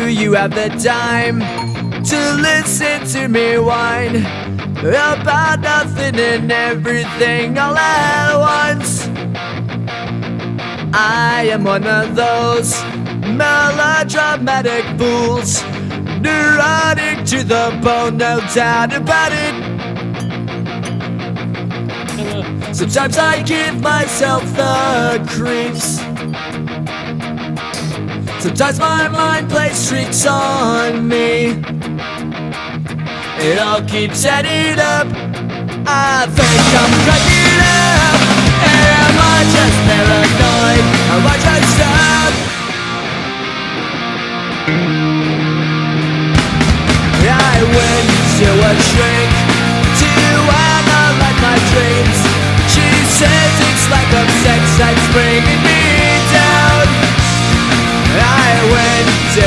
Do you have the time to listen to me whine about nothing and everything all at once? I am one of those melodramatic fools, neurotic to the bone, no doubt about it. Sometimes I give myself the creeps. Sometimes my mind plays tricks on me. It all keeps adding up. I think I'm cracking up. Am I just paranoid? Am I just up? I went to a shrink to analyze my dreams. She says it's like a sex that's bringing me down. I went to